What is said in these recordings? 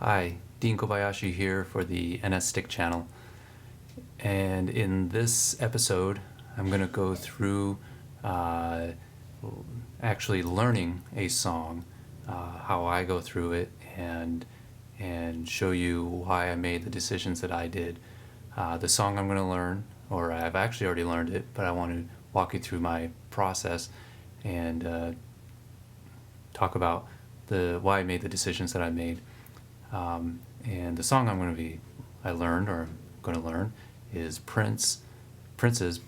Hi, Dean Kobayashi here for the NS Stick channel. And in this episode, I'm going to go through uh, actually learning a song, how I go through it, and show you why I made the decisions that I did. The song I'm going to learn, or I've actually already learned it, but I want to walk you through my process and talk about the why I made the decisions that I made. And the song I learned or I'm going to learn is Prince's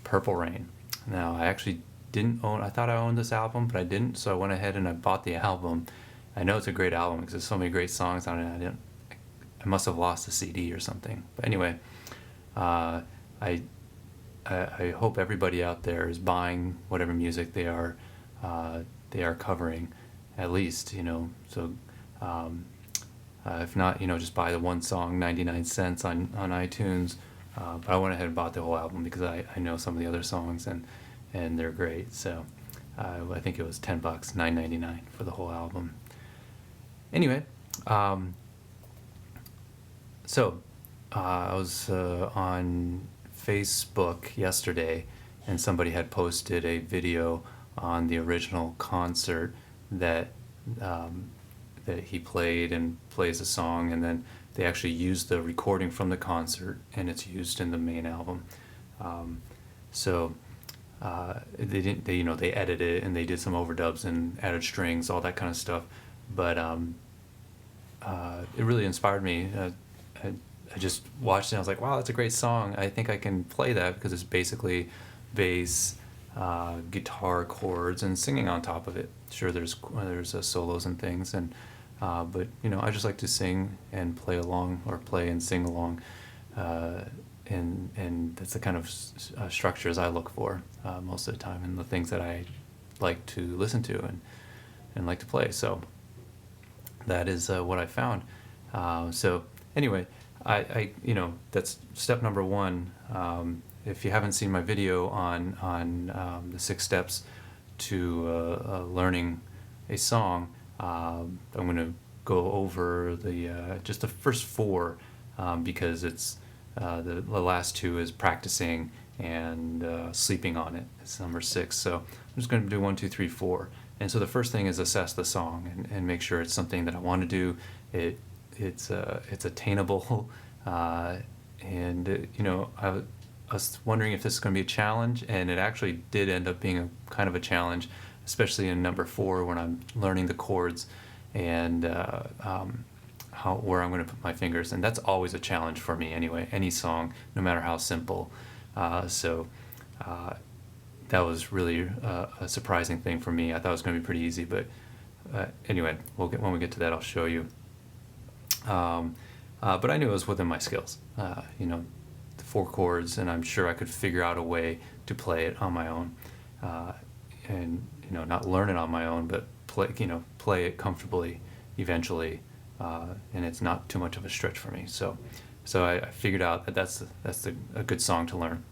Purple Rain. Now, I actually I thought I owned this album, but I didn't, so I went ahead and I bought the album. I know it's a great album because there's so many great songs on it. I must have lost the CD or something. But anyway, uh, I, I hope everybody out there is buying whatever music they are covering, at least, so, um, if not, just buy the one song, 99 cents on iTunes. But I went ahead and bought the whole album because I know some of the other songs and they're great. So I think it was $10, $9.99 for the whole album. Anyway, um, so I was on Facebook yesterday, and somebody had posted a video on the original concert that um, that he played and plays a song, and then they actually used the recording from the concert, and it's used in the main album. Um, so they didn't, they edited it and they did some overdubs and added strings, all that kind of stuff. But it really inspired me. I, I just watched it and I was like, wow, that's a great song. I think I can play that because it's basically bass, guitar chords, and singing on top of it. Sure, there's solos and things, but I just like to sing and play along, or play and sing along, uh, and that's the kind of structures I look for most of the time, and the things that I like to listen to and like to play. So that is what I found. So anyway, that's step number one. If you haven't seen my video on the 6 steps to learning a song, I'm going to go over the just the first four, because it's the last two is practicing and sleeping on it. It's number 6. So I'm just going to do 1, 2, 3, 4. And so the first thing is assess the song and make sure it's something that I want to do. It's attainable, and I was wondering if this is going to be a challenge, and it actually did end up being a kind of a challenge, especially in number 4 when I'm learning the chords and where I'm going to put my fingers, and that's always a challenge for me anyway. Any song, no matter how simple. So that was really a surprising thing for me. I thought it was going to be pretty easy, but anyway, when we get to that, I'll show you. But I knew it was within my skills. The 4 chords, and I'm sure I could figure out a way to play it on my own, and not learn it on my own, but play it comfortably eventually, and it's not too much of a stretch for me. So I figured out that that's a good song to learn.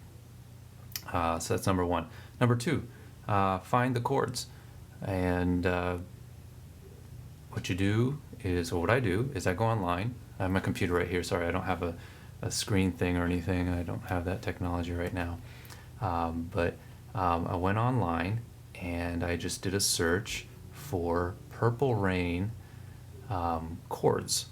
So that's number 1. Number 2, find the chords, and what I do is I go online. I have my computer right here. Sorry, I don't have a screen thing or anything. I don't have that technology right now. But I went online and I just did a search for Purple Rain chords.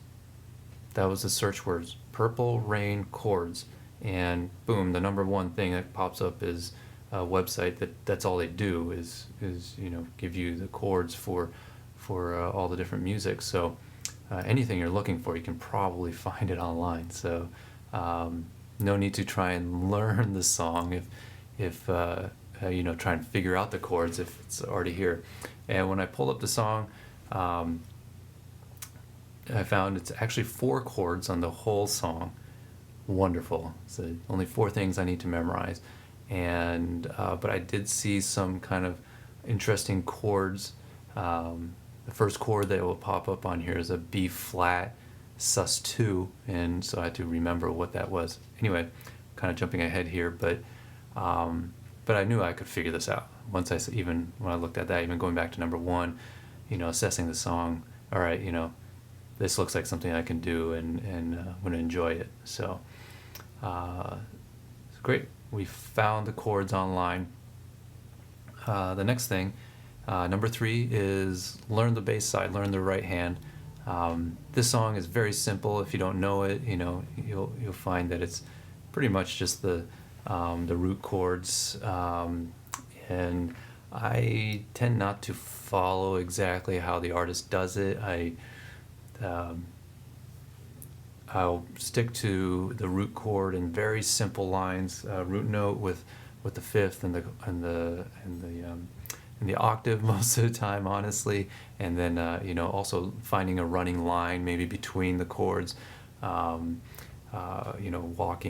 That was the search words, Purple Rain chords. And boom, the number 1 thing that pops up is a website that's all they do is give you the chords for all the different music. So anything you're looking for, you can probably find it online. So no need to try and learn the song if try and figure out the chords if it's already here. And when I pulled up the song, I found it's actually 4 chords on the whole song. Wonderful. So only 4 things I need to memorize. And but I did see some kind of interesting chords. The first chord that will pop up on here is a B flat sus2, and so I had to remember what that was. Anyway, kind of jumping ahead here, but I knew I could figure this out once even when I looked at that, even going back to number 1, assessing the song. All right, this looks like something I can do, and I'm going to enjoy it. So it's great. We found the chords online. The next thing, number 3, is learn the bass side, learn the right hand. This song is very simple. If you don't know it, you'll find that it's pretty much just the root chords, and I tend not to follow exactly how the artist does it. I'll stick to the root chord in very simple lines, root note with the fifth and the octave most of the time, honestly, and then also finding a running line maybe between the chords, walking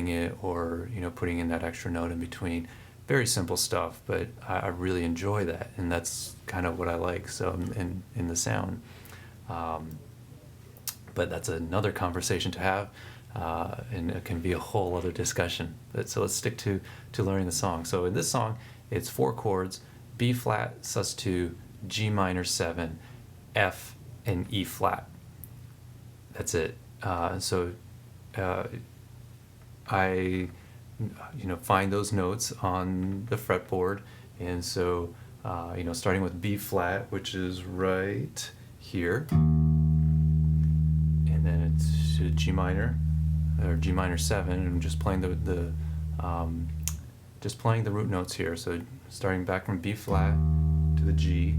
it, or putting in that extra note in between. Very simple stuff, but I really enjoy that, and that's kind of what I like. So in the sound. But that's another conversation to have, and it can be a whole other discussion. So let's stick to learning the song. So in this song, it's 4 chords: B flat, sus2, G minor 7, F, and E flat. That's it. I find those notes on the fretboard, and so starting with B flat, which is right here, and then it's G minor, or G minor 7, and I'm just playing the root notes here. So starting back from B flat to the G.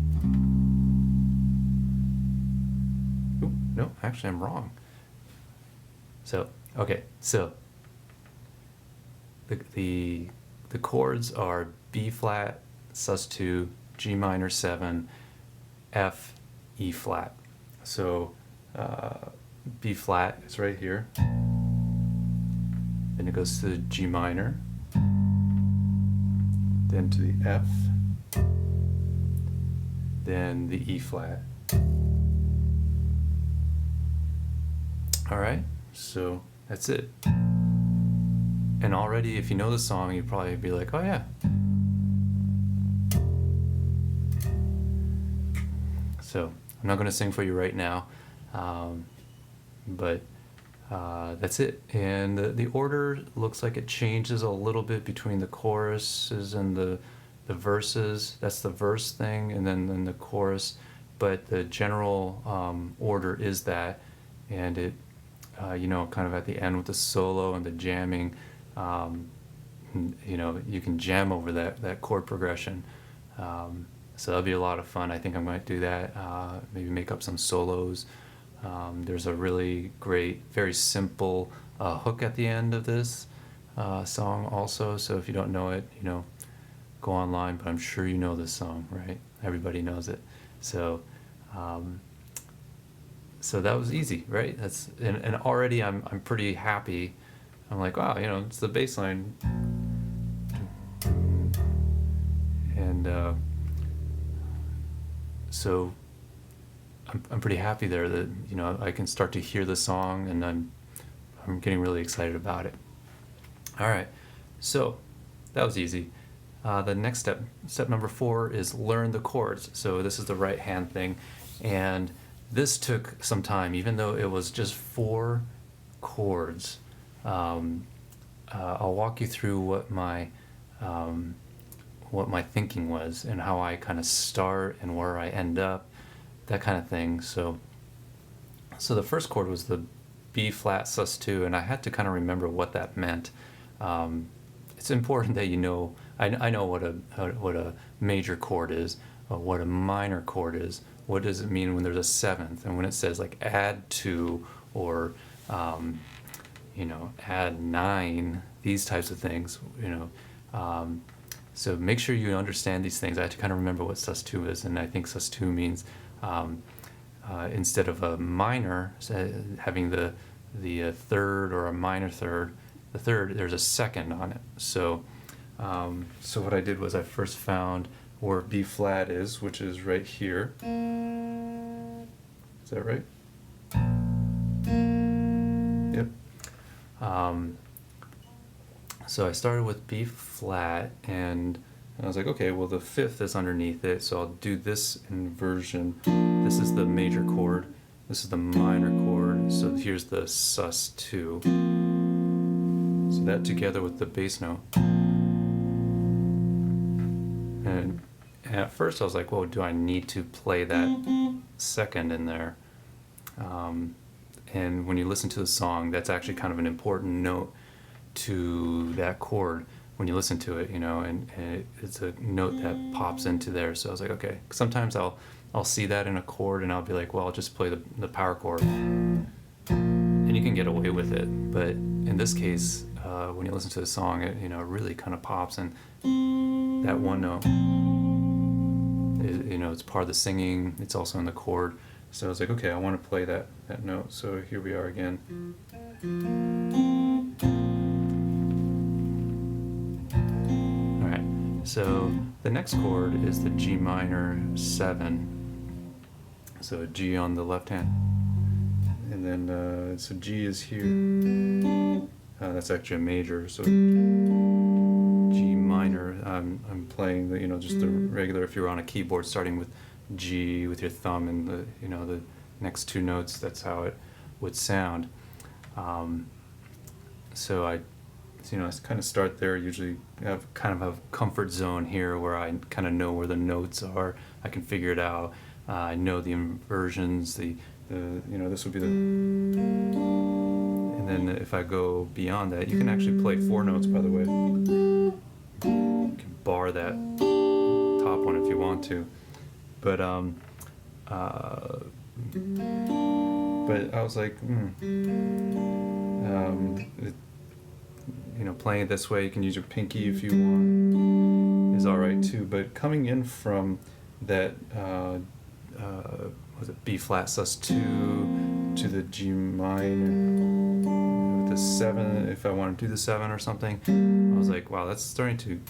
Ooh, no, actually I'm wrong. So the chords are B flat, sus2, G minor 7, F, E flat. So B flat is right here. Then it goes to the G minor, then to the F, then the E flat. All right, so that's it. And already, if you know the song, you'd probably be like, oh yeah. So I'm not going to sing for you right now, but that's it. And the order looks like it changes a little bit between the choruses and the verses. That's the verse thing, and then the chorus. But the general order is that, and it, kind of at the end with the solo and the jamming, you can jam over that chord progression. So that'll be a lot of fun. I think I might do that. Maybe make up some solos. There's a really great, very simple hook at the end of this song also. So if you don't know it, go online, but I'm sure you know this song, right? Everybody knows it. So so that was easy, right? That's and already I'm pretty happy. I'm like, wow, it's the bass line. And so I'm pretty happy there that I can start to hear the song, and I'm getting really excited about it. All right, so that was easy. The next step number 4, is learn the chords. So this is the right hand thing, and this took some time, even though it was just 4 chords. I'll walk you through what my thinking was, and how I kind of start and where I end up, that kind of thing. So the first chord was the B flat sus2, and I had to kind of remember what that meant. It's important that I know what a major chord is, what a minor chord is. What does it mean when there's a 7th, and when it says like add 2 or add 9, these types of things. So make sure you understand these things. I had to kind of remember what sus2 is, and I think sus2 means instead of a minor, having the third or a minor third, the third, there's a second on it. So what I did was I first found where B flat is, which is right here. Is that right? Yep. So I started with B flat, and I was like, okay, well the 5th is underneath it, so I'll do this inversion. This is the major chord, this is the minor chord, so here's the sus2. So that together with the bass note. And at first I was like, well, do I need to play that second in there? And when you listen to the song, that's actually kind of an important note to that chord when you listen to it, you know, and it's a note that pops into there. So I was like, okay. Sometimes I'll see that in a chord and I'll be like, well, I'll just play the power chord. And you can get away with it. But in this case, when you listen to the song, it, you know, really kind of pops, and that one note, you know, it's part of the singing. It's also in the chord. So I was like, okay, I want to play that note. So here we are again. All right. So the next chord is the G minor 7. So a G on the left hand. And then, so G is here. That's actually a major. So G minor, I'm playing the, you know, just the regular, if you're on a keyboard, starting with G with your thumb and the, you know, the next two notes, that's how it would sound. So I, you know, I kind of start there. Usually have kind of a comfort zone here where I kind of know where the notes are. I can figure it out. I know the inversions, the you know, this would be the, and then if I go beyond that, you can actually play 4 notes, by the way. You can bar that top one if you want to. But I was like, you know, playing it this way, you can use your pinky if you want, is all right too. But coming in from that, was it B flat sus2 to the G minor, the 7, if I want to do the 7 or something, I was like, wow, that's starting to,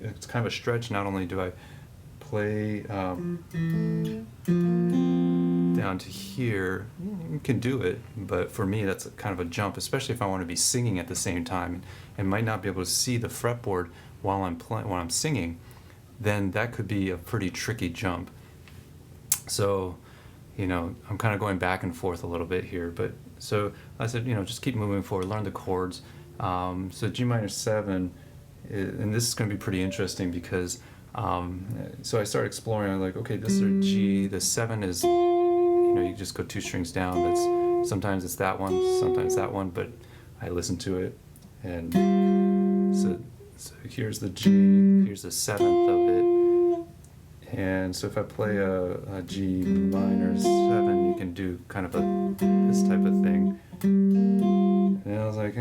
it's kind of a stretch. Not only do I play down to here, you can do it, but for me that's kind of a jump, especially if I want to be singing at the same time and might not be able to see the fretboard while I'm singing, then that could be a pretty tricky jump. So, you know, I'm kind of going back and forth a little bit here, but so I said, you know, just keep moving forward, learn the chords. So G minor 7, and this is going to be pretty interesting because, so I started exploring. I'm like, okay, this is a G. The 7 is, you know, you just go 2 strings down. That's sometimes it's that one, sometimes that one. But I listened to it, and so here's the G. Here's the 7th of it. And so if I play a G minor 7, you can do kind of this type of thing. And I was like,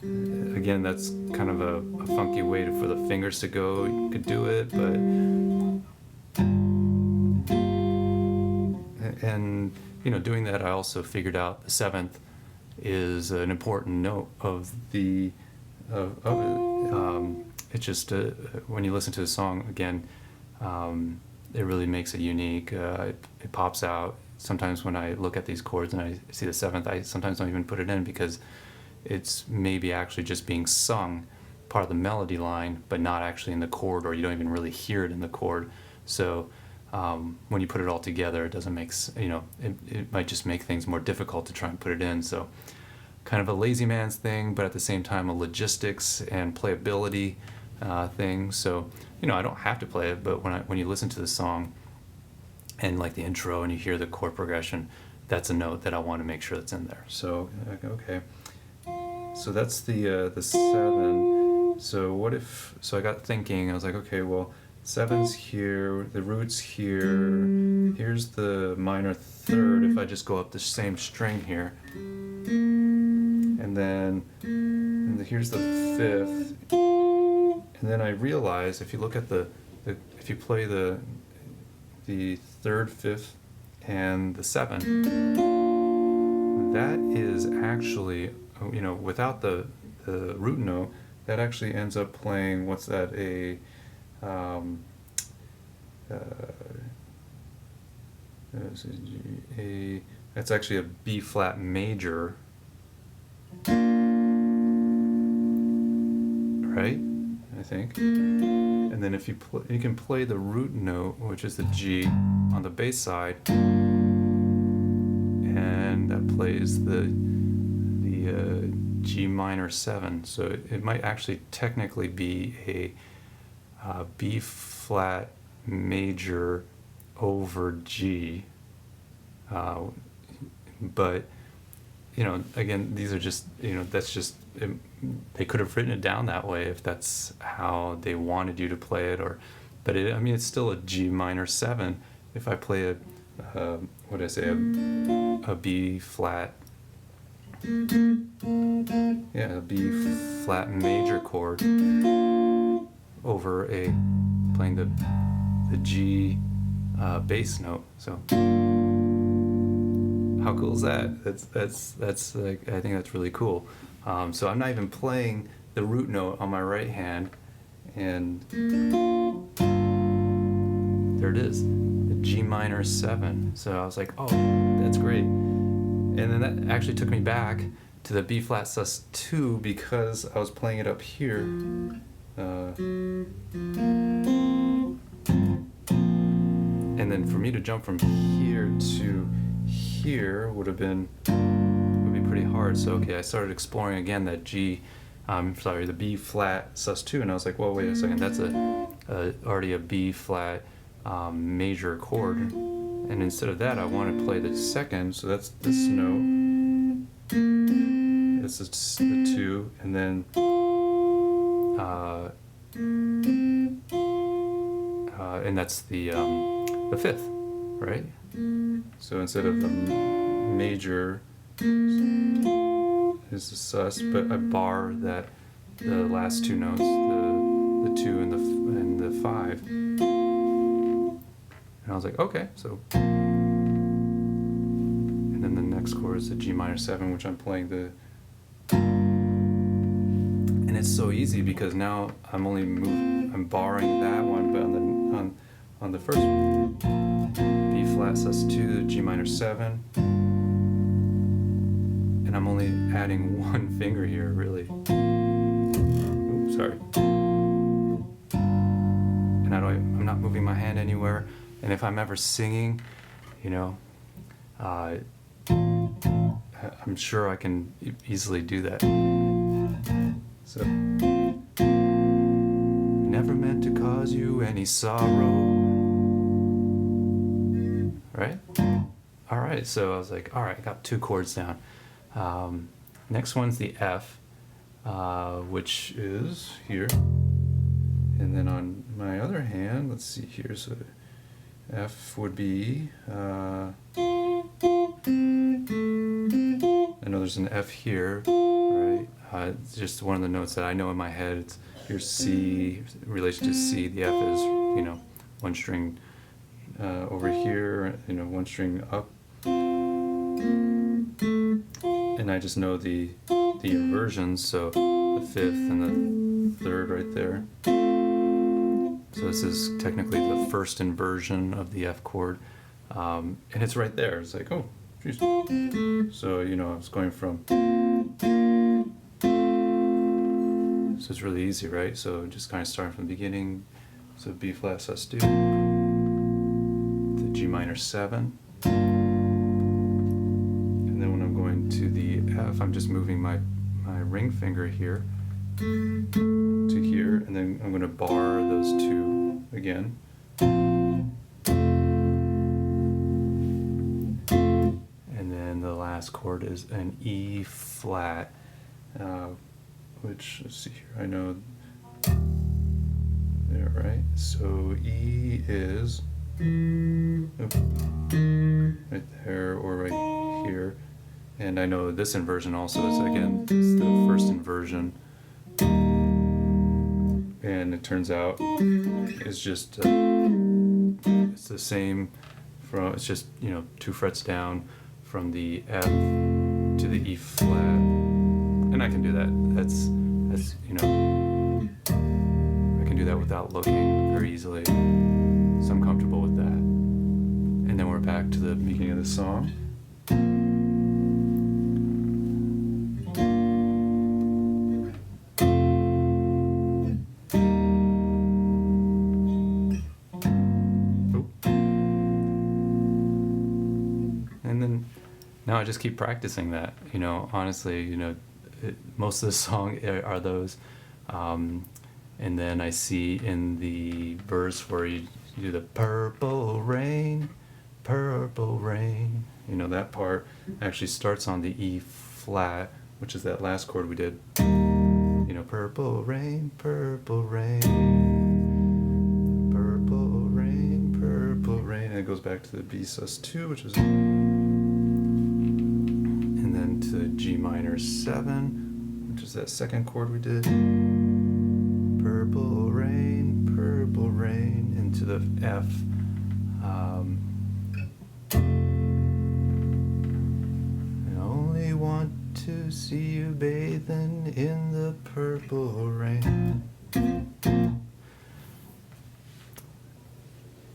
again, that's kind of a funky way for the fingers to go. You could do it, but, and you know, doing that, I also figured out the 7th is an important note of the of it. It's just when you listen to the song again, it really makes it unique. It pops out. Sometimes when I look at these chords and I see the 7th, I sometimes don't even put it in because it's maybe actually just being sung, part of the melody line, but not actually in the chord, or you don't even really hear it in the chord. So when you put it all together, it doesn't make, you know, it might just make things more difficult to try and put it in. So kind of a lazy man's thing, but at the same time a logistics and playability thing. So, you know, I don't have to play it, but when you listen to the song and like the intro and you hear the chord progression, that's a note that I want to make sure that's in there. So okay, so that's the 7. So what if? So I got thinking. I was like, okay, well, 7's here, the root's here. Here's the minor 3rd. If I just go up the same string here, and then here's the 5th. And then I realized if you look at if you play the 3rd, 5th, and the 7, that is actually, you know, without the root note, that actually ends up playing, what's that, that's actually a B flat major, right? I think. And then if you can play the root note, which is the G, on the bass side, and that plays the G minor 7. So it might actually technically be a B flat major over G, but again, these are just, that's just, they could have written it down that way if that's how they wanted you to play it, but it's still a G minor 7. If I play a B flat, a B flat major chord over playing the G bass note. So how cool is that? That's like, I think that's really cool. So I'm not even playing the root note on my right hand, and there it is, the G minor 7. So I was like, oh, that's great. And then that actually took me back to the B flat sus2, because I was playing it up here. And then for me to jump from here to here would be pretty hard. So I started exploring again that the B flat sus2, and I was like, well, wait a second, that's already a B flat major chord, and instead of that I want to play the second, so that's this note, this is the 2, and then and that's the 5th, right? So instead of the major is the sus, but I bar the last two notes, the 2 and the 5, and I was like, okay, so, and then the next chord is the G minor 7, which I'm playing and it's so easy because now I'm barring that one, but on the first B flat sus2, the G minor 7, and I'm only adding one finger here, really. Oops, sorry. And I'm not moving my hand anywhere. And if I'm ever singing, I'm sure I can easily do that. So, never meant to cause you any sorrow. Right? Alright, so I was like, alright, I got 2 chords down. Next one's the F, which is here. And then on my other hand, let's see here, so F would be, I know there's an F here, right? It's just one of the notes that I know in my head. It's here's C, in relation to C. The F is, one string over here, one string up. And I just know the inversions, so the 5th and the 3rd right there. So this is technically the first inversion of the F chord, and it's right there. It's like, oh, geez. So I was going from. So it's really easy, right? So just kind of starting from the beginning. So B flat sus2, the G minor 7, and then when I'm going to the F, I'm just moving my ring finger here to here, and then I'm going to bar those 2 again. And then the last chord is an E flat, which, let's see here, I know there, right? So E is right there or right here, and I know this inversion also is, again, it's the first inversion, and it turns out it's just it's the same it's just 2 frets down from the F to the E flat, and I can do that. That's I can do that without looking very easily, so I'm comfortable with that. And then we're back to the beginning of the song. I just keep practicing that. Honestly, most of the song are those. And then I see in the verse where you do the purple rain, purple rain. That part actually starts on the E flat, which is that last chord we did. Purple rain, purple rain, purple rain, purple rain. And it goes back to the B sus2, which is. And then to G minor 7, which is that second chord we did. Purple rain, into the F. I only want to see you bathing in the purple rain.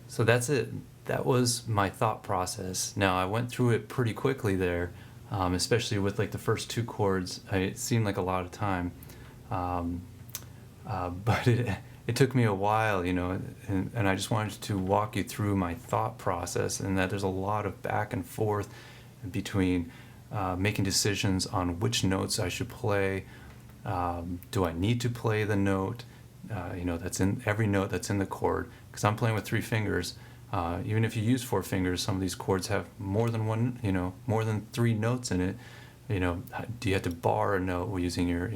So that's it. That was my thought process. Now, I went through it pretty quickly there, especially with like the first 2 chords. It seemed like a lot of time. But it took me a while, and I just wanted to walk you through my thought process, and that there's a lot of back and forth between making decisions on which notes I should play. Do I need to play the note, that's in every note that's in the chord? Because I'm playing with 3 fingers. Even if you use 4 fingers, some of these chords have more than one, more than 3 notes in it. Do you have to bar a note using your,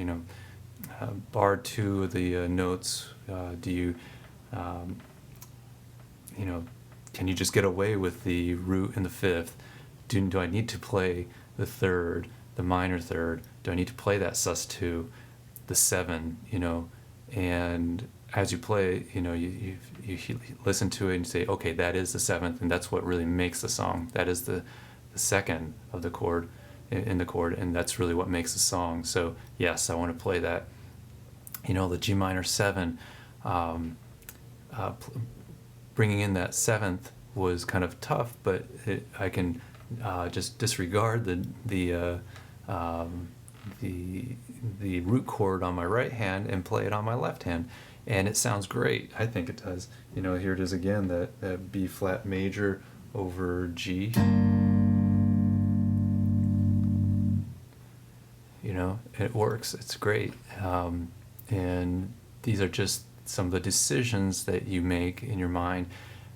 bar 2 of the notes? Do you, can you just get away with the root and the 5th? Do I need to play the 3rd, the minor 3rd? Do I need to play that sus2, the 7? And as you play, you listen to it and say, okay, that is the 7th, and that's what really makes the song. That is the 2nd of the chord in the chord, and that's really what makes the song. So yes, I want to play that. The G minor 7, bringing in that 7th was kind of tough, but I can just disregard the root chord on my right hand and play it on my left hand, and it sounds great. I think it does. Here it is again, that B flat major over G. It works. It's great. And these are just some of the decisions that you make in your mind.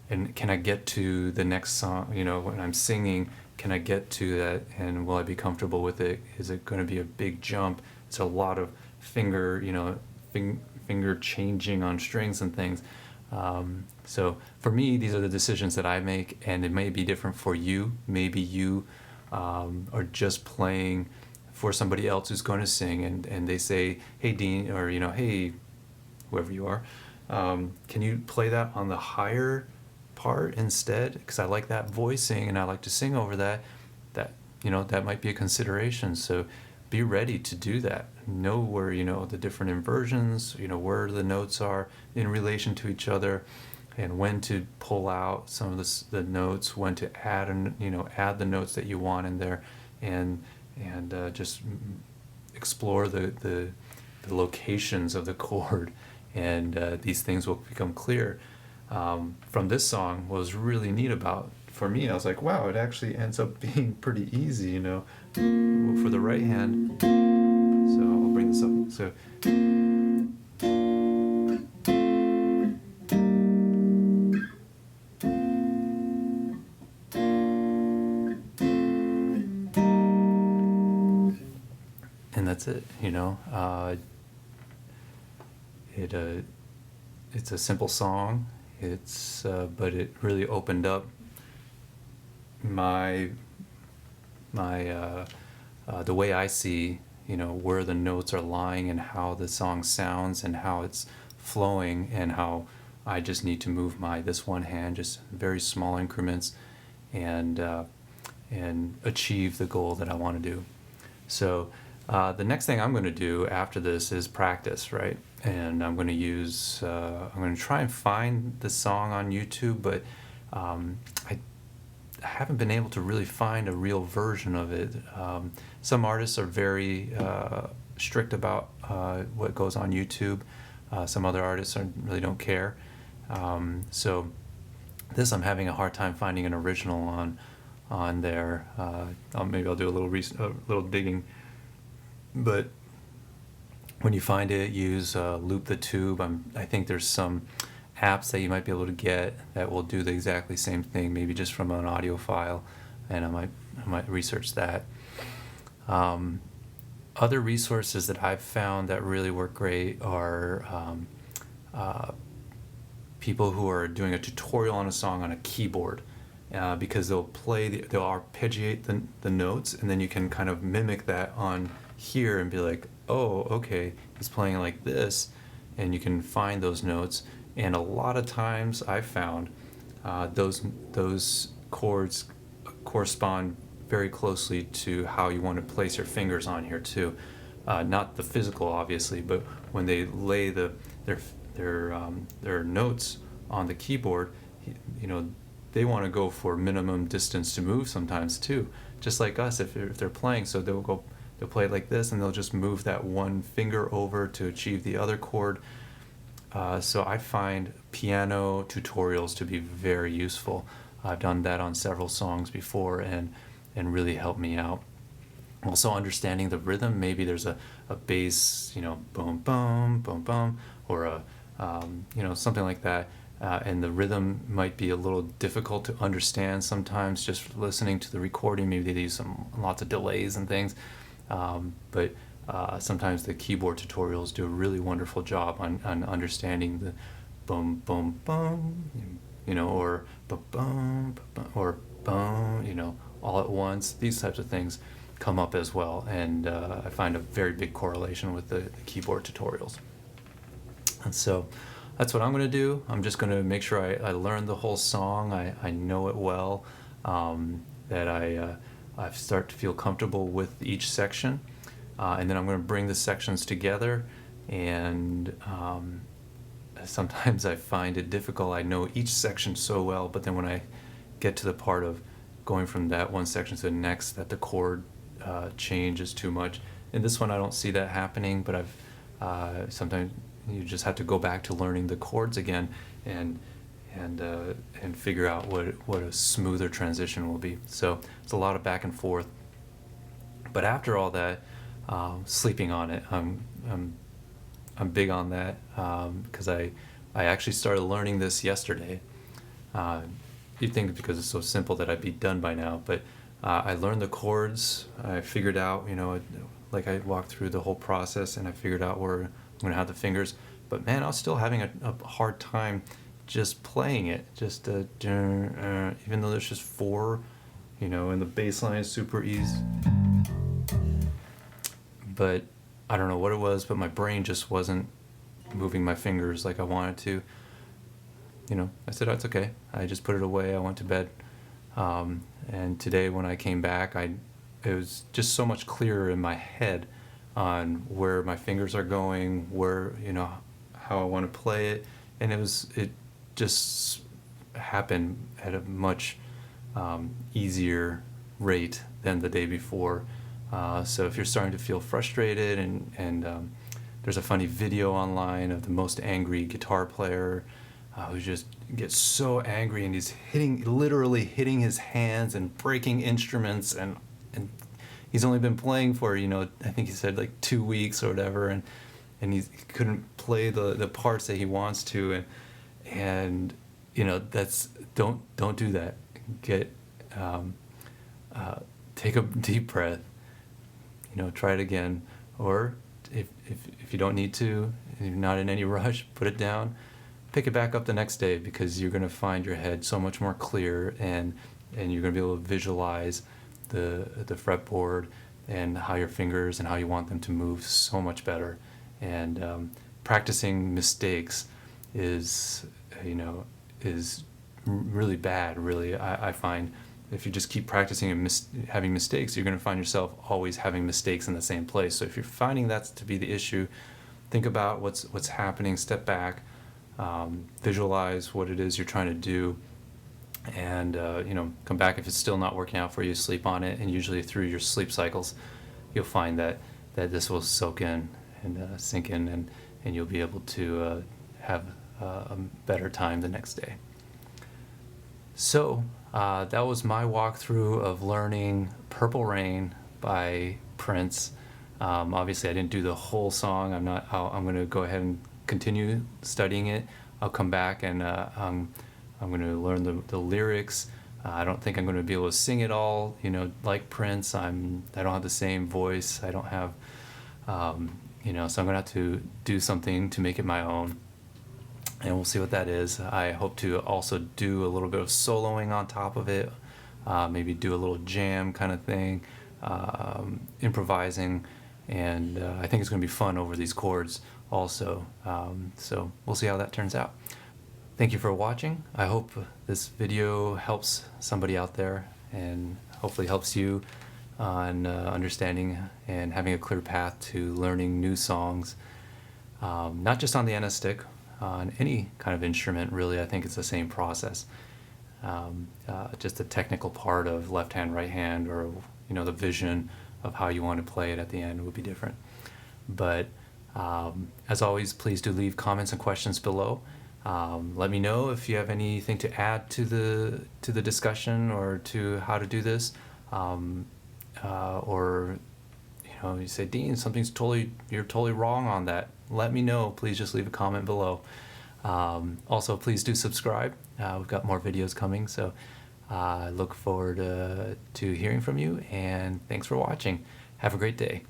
And can I get to the next song? When I'm singing, can I get to that? And will I be comfortable with it? Is it going to be a big jump? It's a lot of finger changing on strings and things. So for me, these are the decisions that I make, and it may be different for you. Maybe you are just playing for somebody else who's going to sing, and they say, hey Dean, or hey whoever you are, can you play that on the higher part instead, because I like that voicing and I like to sing over that that might be a consideration. So be ready to do that. Know where the different inversions, where the notes are in relation to each other, and when to pull out some of the notes, when to add add the notes that you want in there, and just explore the locations of the chord, and these things will become clear. From this song, what was really neat about, for me, I was like, wow, it actually ends up being pretty easy, for the right hand. So I'll bring this up. So and that's it, it's a simple song. It's but it really opened up my the way I see where the notes are lying and how the song sounds and how it's flowing, and how I just need to move this one hand just very small increments and achieve the goal that I want to do. So the next thing I'm going to do after this is practice, right? And I'm going to use, I'm going to try and find the song on YouTube, but I haven't been able to really find a real version of it. Some artists are very strict about what goes on YouTube. Some other artists really don't care. So this, I'm having a hard time finding an original on there. Maybe I'll do a little digging. But when you find it, use Loop the Tube. I think there's some apps that you might be able to get that will do the exactly same thing, maybe just from an audio file, and I might research that. Other resources that I've found that really work great are people who are doing a tutorial on a song on a keyboard, because they'll arpeggiate the notes, and then you can kind of mimic that on here and be like, oh, okay, he's playing like this, and you can find those notes. And a lot of times I've found those chords correspond very closely to how you want to place your fingers on here too. Not the physical, obviously, but when they lay their notes on the keyboard, they want to go for minimum distance to move sometimes too, just like us if they're playing. So they'll play it like this, and they'll just move that one finger over to achieve the other chord. So I find piano tutorials to be very useful. I've done that on several songs before, and really helped me out. Also understanding the rhythm, maybe there's a bass, boom, boom, boom, boom, or something like that. And the rhythm might be a little difficult to understand sometimes just listening to the recording. Maybe they use lots of delays and things. But sometimes the keyboard tutorials do a really wonderful job on understanding the boom, boom, boom, or ba-boom, ba-boom, or boom, all at once. These types of things come up as well, and I find a very big correlation with the keyboard tutorials. And so that's what I'm going to do. I'm just going to make sure I learn the whole song, I know it well, that I start to feel comfortable with each section, and then I'm going to bring the sections together. And sometimes I find it difficult. I know each section so well, but then when I get to the part of going from that one section to the next, that the chord change is too much. In this one I don't see that happening, but sometimes you just have to go back to learning the chords again and figure out what a smoother transition will be. So it's a lot of back and forth. But after all that, sleeping on it, I'm big on that, because I actually started learning this yesterday. You'd think because it's so simple that I'd be done by now, but I learned the chords. I figured out, like I walked through the whole process, and I figured out where I'm going to have the fingers. But man, I was still having a hard time just playing it. Just even though there's just four, and the bass line is super easy. But I don't know what it was, but my brain just wasn't moving my fingers like I wanted to. I said, oh, it's okay. I just put it away. I went to bed. And today when I came back, it was just so much clearer in my head on where my fingers are going, where, how I want to play it. And it just happened at a much easier rate than the day before. So if you're starting to feel frustrated, and there's a funny video online of the most angry guitar player who just gets so angry, and he's literally hitting his hands and breaking instruments, and he's only been playing for, I think he said like 2 weeks or whatever, and he couldn't play the parts that he wants to, and that's don't do that. Take a deep breath, try it again, or if you don't need to, if you're not in any rush, put it down, pick it back up the next day, because you're going to find your head so much more clear, and you're going to be able to visualize the fretboard and how your fingers and how you want them to move so much better. And practicing mistakes is really bad, really. I find if you just keep practicing and having mistakes, you're going to find yourself always having mistakes in the same place. So if you're finding that to be the issue, think about what's happening, step back, visualize what it is you're trying to do, and come back. If it's still not working out for you, sleep on it, and usually through your sleep cycles you'll find that this will soak in and sink in, and you'll be able to have a better time the next day. So That was my walkthrough of learning Purple Rain by Prince. Obviously, I didn't do the whole song. I'm going to go ahead and continue studying it. I'll come back and I'm going to learn the lyrics. I don't think I'm going to be able to sing it all, like Prince. I don't have the same voice. I don't have, so I'm going to have to do something to make it my own. And we'll see what that is. I hope to also do a little bit of soloing on top of it, maybe do a little jam kind of thing, improvising, and I think it's going to be fun over these chords also. So we'll see how that turns out. Thank you for watching. I hope this video helps somebody out there and hopefully helps you on understanding and having a clear path to learning new songs, not just on the NS stick, on any kind of instrument. Really, I think it's the same process. Just the technical part of left hand, right hand, or the vision of how you want to play it at the end would be different. But as always, please do leave comments and questions below. Let me know if you have anything to add to the discussion or to how to do this, or you say, Dean, you're totally wrong on that. Let me know. Please just leave a comment below. Also, please do subscribe. We've got more videos coming, so I look forward to hearing from you, and thanks for watching. Have a great day.